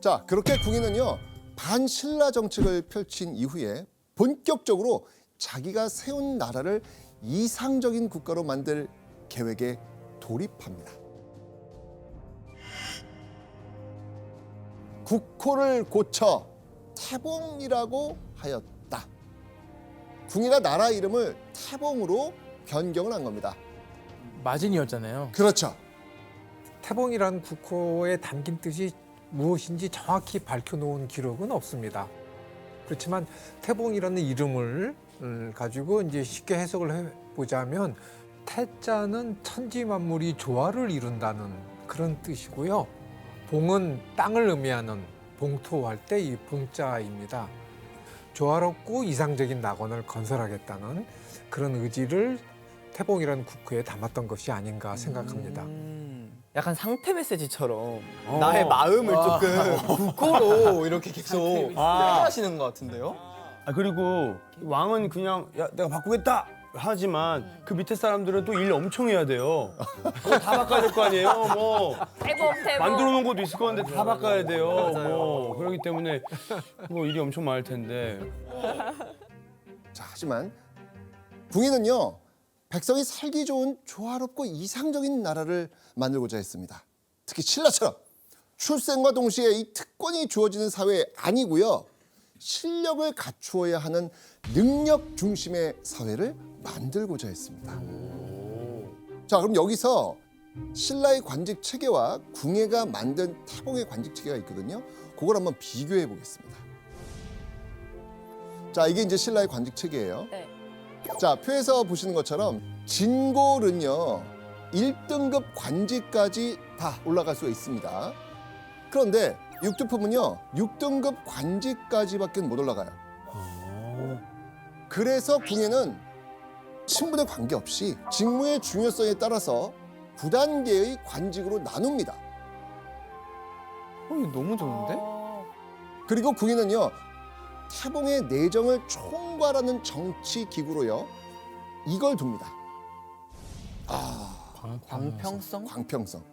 자, 그렇게 궁이는요 반신라 정책을 펼친 이후에 본격적으로 자기가 세운 나라를 이상적인 국가로 만들 계획에 돌입합니다. 국호를 고쳐 태봉이라고 하였다. 궁예가 나라 이름을 태봉으로 변경을 한 겁니다. 마진이었잖아요. 그렇죠. 태봉이라는 국호에 담긴 뜻이 무엇인지 정확히 밝혀놓은 기록은 없습니다. 그렇지만 태봉이라는 이름을 가지고 이제 쉽게 해석을 해보자면 태자는 천지 만물이 조화를 이룬다는 그런 뜻이고요. 봉은 땅을 의미하는 봉토할 때 이 봉자입니다. 조화롭고 이상적인 낙원을 건설하겠다는 그런 의지를 태봉이라는 국호에 담았던 것이 아닌가 생각합니다. 약간 상태 메시지처럼 나의 마음을 조금 국호로 이렇게 계속 표현하시는 것 같은데요? 아 그리고 왕은 그냥 야 내가 바꾸겠다 하지만 그 밑에 사람들은 또 일 엄청 해야 돼요. 그거 다 바꿔야 될 거 아니에요. 뭐 대봉. 만들어 놓은 것도 있을 건데 다 바꿔야 돼요. 뭐 그렇기 때문에 뭐 일이 엄청 많을 텐데. 자, 하지만 궁예는요 백성이 살기 좋은 조화롭고 이상적인 나라를 만들고자 했습니다. 특히 신라처럼 출생과 동시에 이 특권이 주어지는 사회 아니고요. 실력을 갖추어야 하는 능력 중심의 사회를 만들고자 했습니다. 자, 그럼 여기서 신라의 관직 체계와 궁예가 만든 태봉의 관직 체계가 있거든요. 그걸 한번 비교해 보겠습니다. 자, 이게 이제 신라의 관직 체계예요. 네. 자, 표에서 보시는 것처럼 진골은요 1등급 관직까지 다 올라갈 수가 있습니다. 그런데 육두품은요 6등급 관직까지밖에 못 올라가요. 그래서 궁예는 신분에 관계없이 직무의 중요성에 따라서 9단계의 관직으로 나눕니다. 이거 너무 좋은데? 그리고 궁예는요 태봉의 내정을 총괄하는 정치 기구로요 이걸 둡니다. 광평성? 광평성.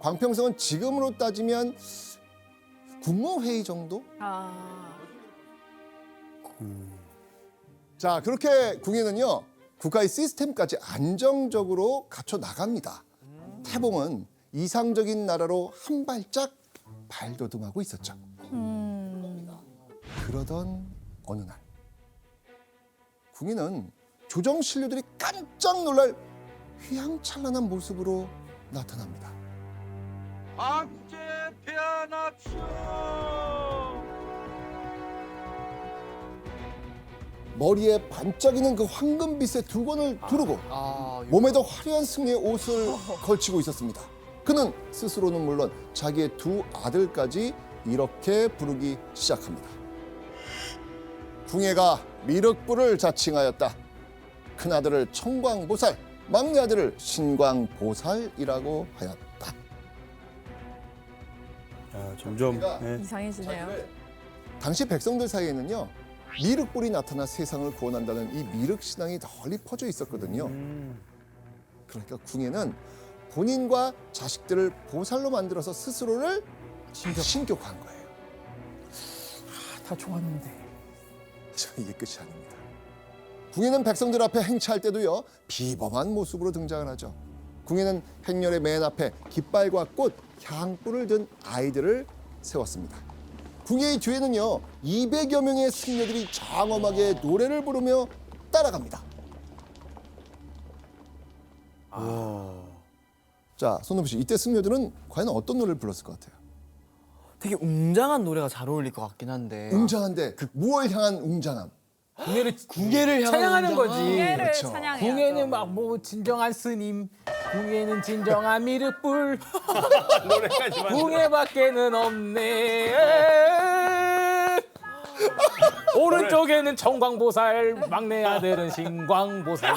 광평성은 지금으로 따지면 국무회의 정도? 자, 그렇게 궁예는요 국가의 시스템까지 안정적으로 갖춰 나갑니다. 태봉은 이상적인 나라로 한 발짝 발돋움하고 있었죠. 그러던 어느 날 궁예는 조정 신료들이 깜짝 놀랄 휘황찬란한 모습으로 나타납니다. 황제 피하납시오. 머리에 반짝이는 그 황금빛의 두건을 두르고 몸에도 화려한 승리의 옷을 걸치고 있었습니다. 그는 스스로는 물론 자기의 두 아들까지 이렇게 부르기 시작합니다. 궁예가 미륵부를 자칭하였다. 큰아들을 청광보살, 막내 아들을 신광보살이라고 하였다. 야, 점점 네. 이상해지네요. 당시 백성들 사이에는요 미륵불이 나타나 세상을 구원한다는 이 미륵신앙이 널리 퍼져 있었거든요. 그러니까 궁예는 본인과 자식들을 보살로 만들어서 스스로를 신격화한 거예요. 다 좋았는데. 이게 끝이 아닙니다. 궁예는 백성들 앞에 행차할 때도요 비범한 모습으로 등장을 하죠. 궁예는 행렬의 맨 앞에 깃발과 꽃, 향불을 든 아이들을 세웠습니다. 궁예의 뒤에는요 200여 명의 승려들이 장엄하게 노래를 부르며 따라갑니다. 자, 손동표 씨, 이때 승려들은 과연 어떤 노래를 불렀을 것 같아요? 되게 웅장한 노래가 잘 어울릴 것 같긴 한데. 웅장한데 무엇을 향한 웅장함? 궁예를 향한 찬양하는 웅장함. 거지. 궁예를 그렇죠. 찬양해요. 궁예는 막 뭐 진정한 스님, 궁예는 진정한 미륵불, 노래까지만. 궁예밖에는 없네. 오른쪽에는 청광보살, 막내 아들은 신광보살.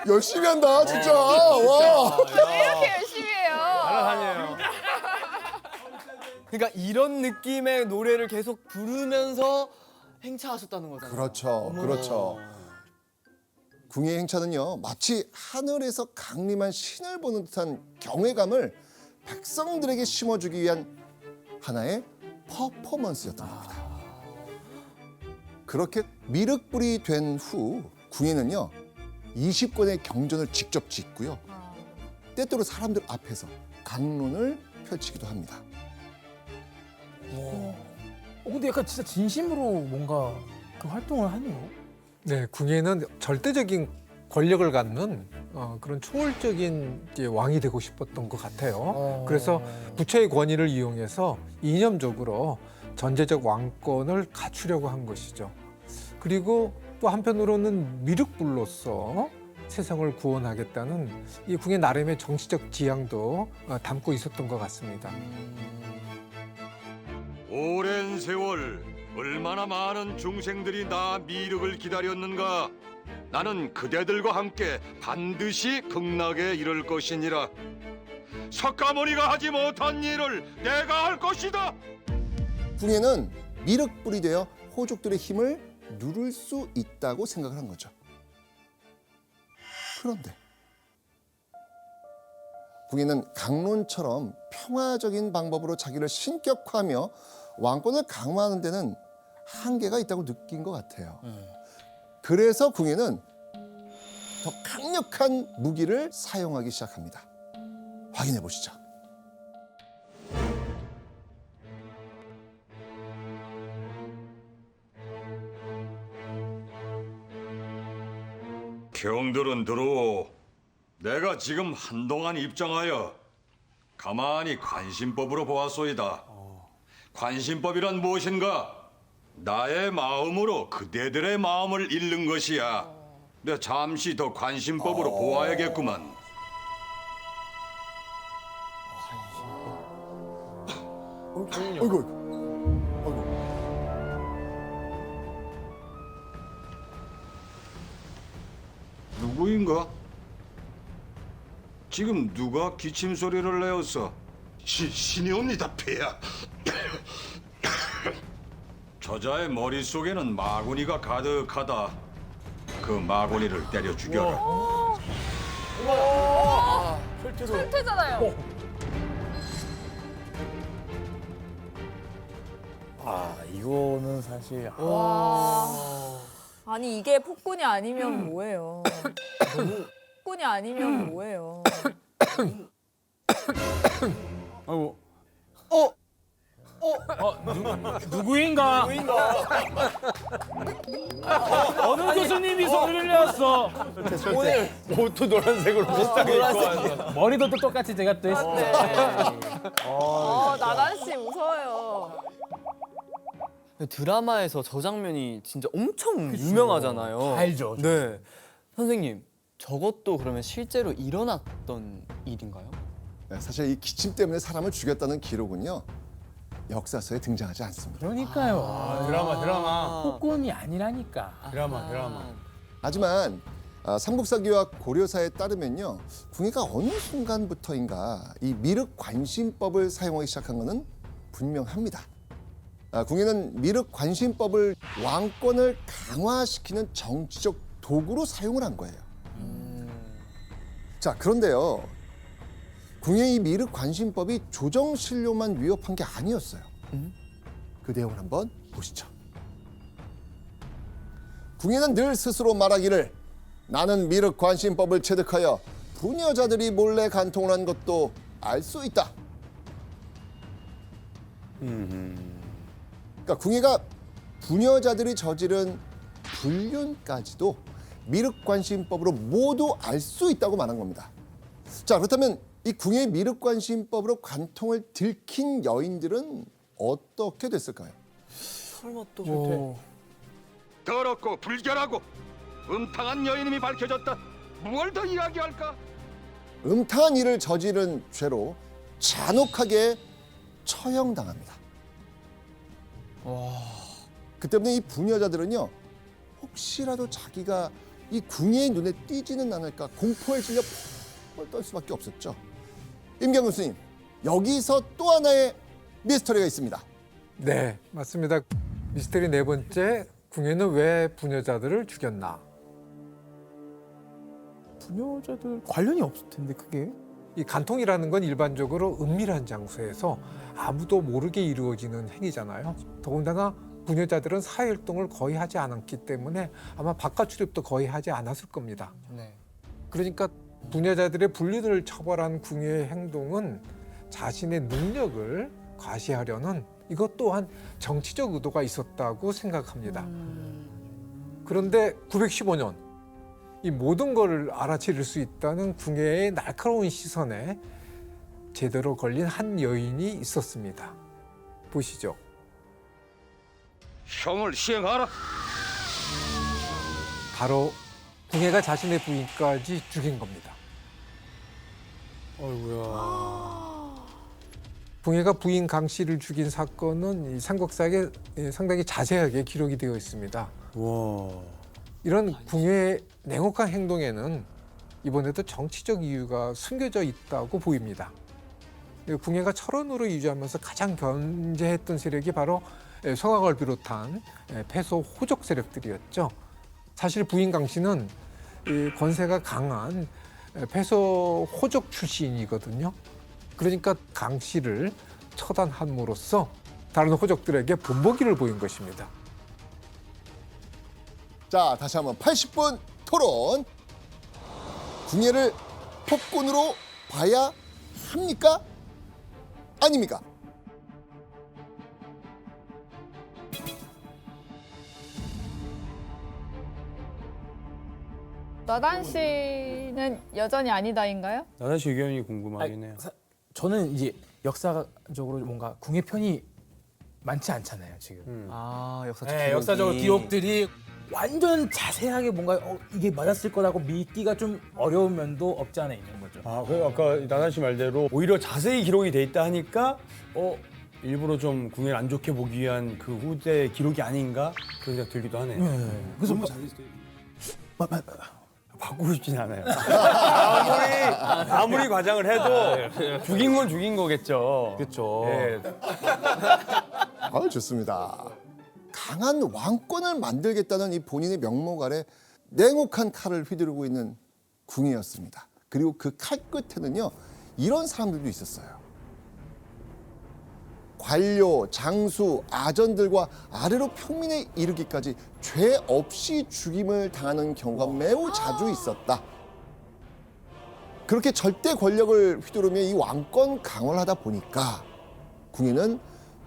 열심히 한다, 진짜. 와. 이렇게 열심히 해요. 따라다녀요. 그러니까 이런 느낌의 노래를 계속 부르면서 행차하셨다는 거잖아요. 그렇죠, 그렇죠. 궁예 행차는요 마치 하늘에서 강림한 신을 보는 듯한 경외감을 백성들에게 심어주기 위한 하나의 퍼포먼스였던 겁니다. 그렇게 미륵불이 된 후 궁예는요 20권의 경전을 직접 짓고요. 때때로 사람들 앞에서 강론을 펼치기도 합니다. 근데 약간 진짜 진심으로 뭔가 그 활동을 하네요. 네, 궁예는 절대적인 권력을 갖는 그런 초월적인 이제 왕이 되고 싶었던 것 같아요. 그래서 부처의 권위를 이용해서 이념적으로 전제적 왕권을 갖추려고 한 것이죠. 그리고 또 한편으로는 미륵불로서 세상을 구원하겠다는 이 궁예 나름의 정치적 지향도 담고 있었던 것 같습니다. 오랜 세월 얼마나 많은 중생들이 나 미륵을 기다렸는가. 나는 그대들과 함께 반드시 극락에 이를 것이니라. 석가모니가 하지 못한 일을 내가 할 것이다. 궁예는 미륵불이 되어 호족들의 힘을 누를 수 있다고 생각을 한 거죠. 그런데 궁예는 강론처럼 평화적인 방법으로 자기를 신격화하며 왕권을 강화하는 데는 한계가 있다고 느낀 것 같아요. 그래서 궁예는 더 강력한 무기를 사용하기 시작합니다. 확인해 보시죠. 경들은 들어오. 내가 지금 한동안 입장하여 가만히 관심법으로 보았소이다. 관심법이란 무엇인가? 나의 마음으로 그대들의 마음을 읽는 것이야. 내가 잠시 더 관심법으로 보아야겠구만. 어이구, 어이구. 누구인가? 지금 누가 기침 소리를 내었어? 신이옵니다, 폐하. 저자의 머릿속에는 마구니가 가득하다. 그 마구니를 때려 죽여라. 철퇴잖아요. 아, 이거는 사실 와. 아니 이게 폭군이 아니면 뭐예요? 폭군이 아니면 뭐예요? 아이고. 누구인가? 어느 교수님이 소리를 내었어? 오늘 옷도 노란색으로 비슷하게 입고 왔어. 머리도 또 똑같이 제가 또 했어요. 나란 씨 무서워요. 드라마에서 저 장면이 진짜 엄청 유명하잖아요. 알죠. 네. 선생님, 저것도 그러면 실제로 일어났던 일인가요? 네, 사실 이 기침 때문에 사람을 죽였다는 기록은요 역사서에 등장하지 않습니다. 그러니까요. 드라마. 폭군이 아니라니까. 드라마. 하지만 삼국사기와 고려사에 따르면요 궁예가 어느 순간부터인가 이 미륵 관심법을 사용하기 시작한 것은 분명합니다. 궁예는 미륵 관심법을 왕권을 강화시키는 정치적 도구로 사용을 한 거예요. 자, 그런데요. 궁예의 이 미륵 관심법이 조정신료만 위협한 게 아니었어요. 그 내용을 한번 보시죠. 궁예는 늘 스스로 말하기를 나는 미륵 관심법을 체득하여 부녀자들이 몰래 간통을 한 것도 알 수 있다. 그러니까 궁예가 부녀자들이 저지른 불륜까지도 미륵관심법으로 모두 알 수 있다고 말한 겁니다. 자, 그렇다면 이 궁예의 미륵관심법으로 관통을 들킨 여인들은 어떻게 됐을까요? 설마 또 더럽고 불결하고 음탕한 여인임이 밝혀졌다. 뭘 더 이야기할까? 음탕한 일을 저지른 죄로 잔혹하게 처형당합니다. 그 때문에 이 부녀자들은요 혹시라도 자기가 이 궁예의 눈에 띄지는 않을까 공포에 질려 펄펄 떨 수밖에 없었죠. 임경 교수님, 여기서 또 하나의 미스터리가 있습니다. 네, 맞습니다. 미스터리 네 번째, 궁예는 왜 부녀자들을 죽였나? 부녀자들 관련이 없을 텐데 그게. 이 간통이라는 건 일반적으로 은밀한 장소에서 아무도 모르게 이루어지는 행위잖아요. 더군다나 부녀자들은 사회활동을 거의 하지 않았기 때문에 아마 바깥 출입도 거의 하지 않았을 겁니다. 네. 그러니까 부녀자들의 분리를 처벌한 궁예의 행동은 자신의 능력을 과시하려는 이것 또한 정치적 의도가 있었다고 생각합니다. 그런데 915년 이 모든 걸 알아채릴 수 있다는 궁예의 날카로운 시선에 제대로 걸린 한 여인이 있었습니다. 보시죠. 형을 시행하라. 바로 궁예가 자신의 부인까지 죽인 겁니다. 어이구야. 궁예가 부인 강 씨를 죽인 사건은 이 삼국사에 상당히 자세하게 기록이 되어 있습니다. 와. 이런 궁예의 냉혹한 행동에는 이번에도 정치적 이유가 숨겨져 있다고 보입니다. 궁예가 철원으로 유지하면서 가장 견제했던 세력이 바로 서강을 비롯한 패소 호족 세력들이었죠. 사실 부인 강 씨는 이 권세가 강한 패소 호족 출신이거든요. 그러니까 강 씨를 처단함으로써 다른 호족들에게 본보기를 보인 것입니다. 자, 다시 한번 80분 토론. 궁예를 폭군으로 봐야 합니까? 아닙니까? 나단 씨는 여전히 아니다인가요? 나단 씨 의견이 궁금하긴 해요. 저는 이제 역사적으로 뭔가 궁예 편이 많지 않잖아요 지금. 아, 역사적 네, 기록이. 역사적으로 기록들이 완전 자세하게 뭔가 이게 맞았을 거라고 믿기가 좀 어려운 면도 없지 않아 있는 거죠. 아, 그 아까 나단 씨 말대로 오히려 자세히 기록이 돼 있다 하니까 일부러 좀 궁예를 안 좋게 보기 위한 그 후대 기록이 아닌가 그런 생각 들기도 하네요. 그래서 바꾸고 싶진 않아요. 아무리 과장을 해도 죽인 건 죽인 거겠죠. 그렇죠. 예. 좋습니다. 강한 왕권을 만들겠다는 이 본인의 명목 아래 냉혹한 칼을 휘두르고 있는 궁예였습니다. 그리고 그 칼 끝에는요, 이런 사람들도 있었어요. 관료, 장수, 아전들과 아래로 평민에 이르기까지 죄 없이 죽임을 당하는 경우가 매우 자주 있었다. 그렇게 절대 권력을 휘두르며 이 왕권 강화를 하다 보니까 궁예는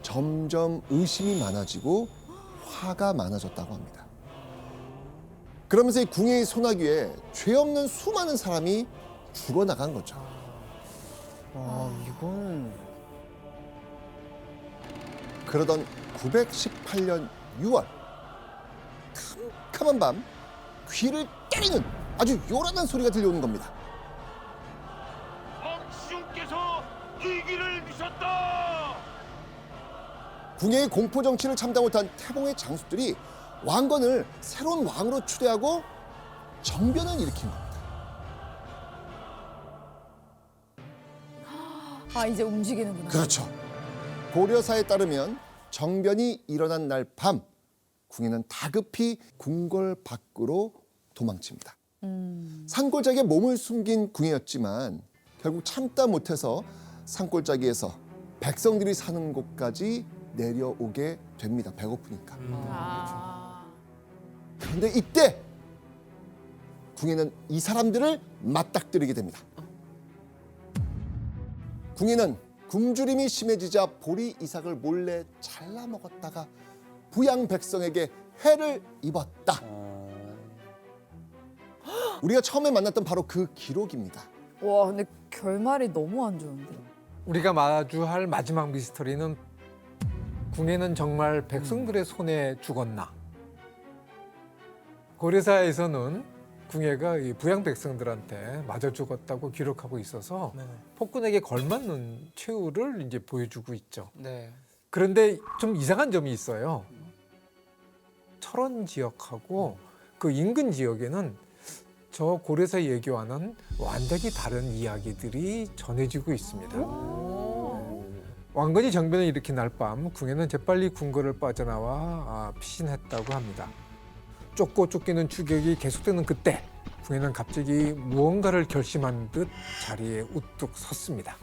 점점 의심이 많아지고 화가 많아졌다고 합니다. 그러면서 이 궁예의 소나기에 죄 없는 수많은 사람이 죽어나간 거죠. 이건 그러던 918년 6월, 캄캄한 밤 귀를 때리는 아주 요란한 소리가 들려오는 겁니다. 왕시중께서 이기를 미셨다. 궁예의 공포 정치를 참다 못한 태봉의 장수들이 왕건을 새로운 왕으로 추대하고 정변을 일으킨 겁니다. 아, 이제 움직이는구나. 그렇죠. 고려사에 따르면 정변이 일어난 날 밤 궁예는 다급히 궁궐 밖으로 도망칩니다. 산골짜기에 몸을 숨긴 궁예였지만 결국 참다 못해서 산골짜기에서 백성들이 사는 곳까지 내려오게 됩니다. 배고프니까. 그런데 이때 궁예는 이 사람들을 맞닥뜨리게 됩니다. 궁예는 굶주림이 심해지자 보리 이삭을 몰래 잘라 먹었다가 부양 백성에게 해를 입었다. 우리가 처음에 만났던 바로 그 기록입니다. 와, 근데 결말이 너무 안 좋은데. 우리가 마주할 마지막 미스터리는 궁예는 정말 백성들의 손에 죽었나? 고려사에서는 궁예가 이 부양 백성들한테 맞아 죽었다고 기록하고 있어서 폭군에게 걸맞는 최후를 이제 보여주고 있죠. 네. 그런데 좀 이상한 점이 있어요. 철원 지역하고 그 인근 지역에는 저 고려사 얘기와는 완전히 다른 이야기들이 전해지고 있습니다. 왕건이 정변을 일으킨 날 밤 궁예는 재빨리 궁궐을 빠져나와 피신했다고 합니다. 쫓고 쫓기는 추격이 계속되는 그때 궁예는 갑자기 무언가를 결심한 듯 자리에 우뚝 섰습니다.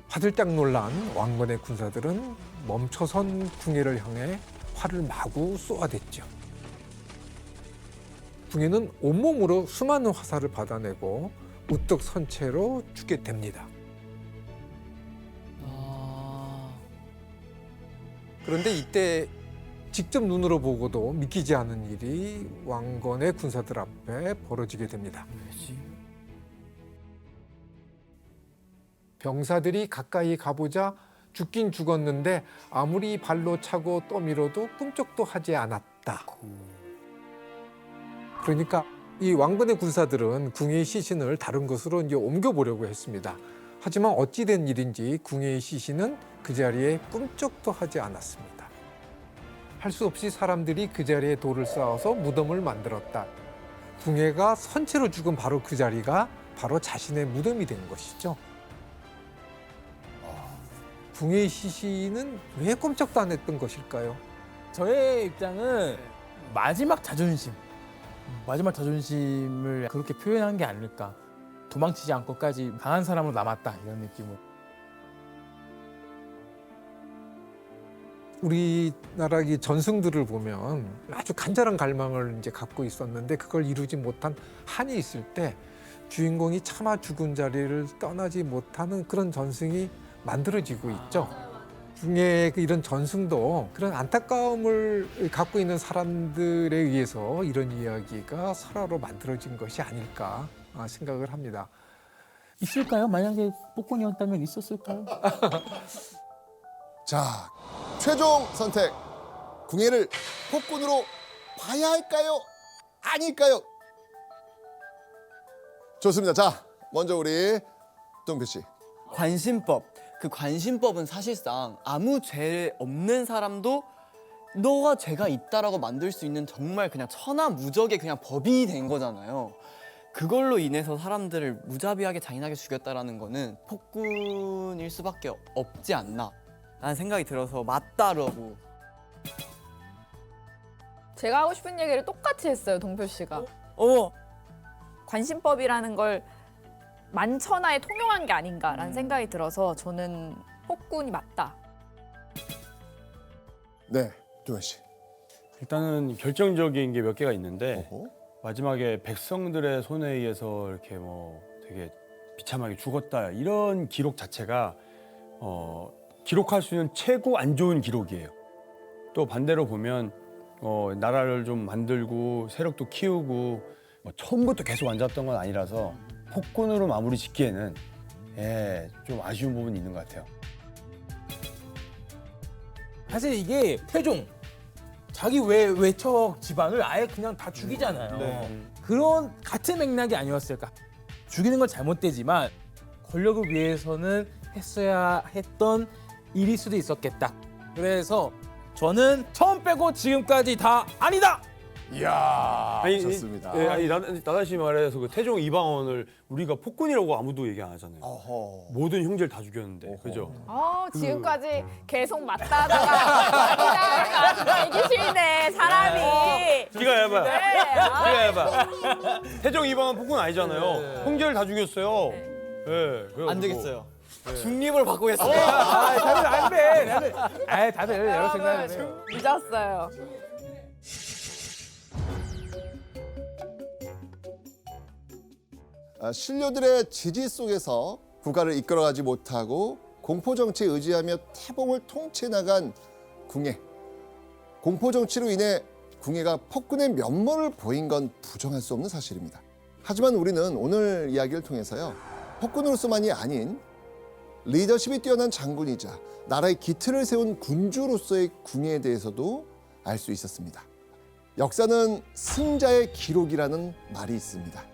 화들짝 놀란 왕건의 군사들은 멈춰선 궁예를 향해 활을 마구 쏘아댔죠. 궁예는 온몸으로 수많은 화살을 받아내고 우뚝 선 채로 죽게 됩니다. 그런데 이때 직접 눈으로 보고도 믿기지 않은 일이 왕건의 군사들 앞에 벌어지게 됩니다. 병사들이 가까이 가보자 죽긴 죽었는데 아무리 발로 차고 떠밀어도 꿈쩍도 하지 않았다. 그러니까 이 왕건의 군사들은 궁예의 시신을 다른 곳으로 이제 옮겨보려고 했습니다. 하지만 어찌된 일인지 궁예의 시신은 그 자리에 꿈쩍도 하지 않았습니다. 할 수 없이 사람들이 그 자리에 돌을 쌓아서 무덤을 만들었다. 궁예가 선체로 죽은 바로 그 자리가 바로 자신의 무덤이 된 것이죠. 궁예의 시신은 왜 꼼짝도 안 했던 것일까요? 저의 입장은 마지막 자존심을 그렇게 표현한 게 아닐까. 도망치지 않고까지 강한 사람으로 남았다 이런 느낌으로. 우리나라 이 전승들을 보면 아주 간절한 갈망을 이제 갖고 있었는데 그걸 이루지 못한 한이 있을 때 주인공이 차마 죽은 자리를 떠나지 못하는 그런 전승이 만들어지고 있죠. 궁예의 이런 전승도 그런 안타까움을 갖고 있는 사람들에 의해서 이런 이야기가 설화로 만들어진 것이 아닐까 생각을 합니다. 있을까요? 만약에 폭군이었다면 있었을까요? 자, 최종 선택. 궁예를 폭군으로 봐야 할까요? 아닐까요? 좋습니다. 자, 먼저 우리 동표 씨. 관심법. 그 관심법은 사실상 아무 죄 없는 사람도 너가 죄가 있다라고 만들 수 있는 정말 그냥 천하무적의 그냥 법이 된 거잖아요. 그걸로 인해서 사람들을 무자비하게 잔인하게 죽였다라는 거는 폭군일 수밖에 없지 않나 라는 생각이 들어서 맞다라고. 제가 하고 싶은 얘기를 똑같이 했어요, 동표 씨가. 관심법이라는 걸 만천하에 통용한 게 아닌가라는 생각이 들어서 저는 폭군이 맞다. 네, 도현 씨. 일단은 결정적인 게 몇 개가 있는데 어허. 마지막에 백성들의 손에 의해서 이렇게 뭐 되게 비참하게 죽었다 이런 기록 자체가 기록할 수 있는 최고 안 좋은 기록이에요. 또 반대로 보면 나라를 좀 만들고 세력도 키우고 처음부터 계속 앉았던 건 아니라서 폭군으로 마무리 짓기에는 좀 아쉬운 부분이 있는 것 같아요. 사실 이게 태종 자기 외척 집안을 아예 그냥 다 죽이잖아요. 그런 같은 맥락이 아니었을까. 죽이는 건 잘못되지만 권력을 위해서는 했어야 했던 일일 수도 있었겠다. 그래서 저는 처음 빼고 지금까지 다 아니다. 이야, 좋습니다. 나다 씨 말해서 그 태종 이방원을 우리가 폭군이라고 아무도 얘기 안 하잖아요. 어허. 모든 형제를 다 죽였는데, 그죠? 지금까지 계속 맞다 하다가 아니다 이기 싫네 사람이. 네가 해봐. 네. 네가 해봐. 태종 이방원 폭군 아니잖아요. 형제를 다 죽였어요. 네. 안 되겠어요. 중립을 바꾸겠습니다. 다들 안 돼. 다들 여러 생각을. 늦었어요. 신료들의 지지 속에서 국가를 이끌어가지 못하고 공포 정치에 의지하며 태봉을 통치 나간 궁예. 공포 정치로 인해 궁예가 폭군의 면모를 보인 건 부정할 수 없는 사실입니다. 하지만 우리는 오늘 이야기를 통해서요, 폭군으로서만이 아닌 리더십이 뛰어난 장군이자 나라의 기틀을 세운 군주로서의 궁예에 대해서도 알 수 있었습니다. 역사는 승자의 기록이라는 말이 있습니다.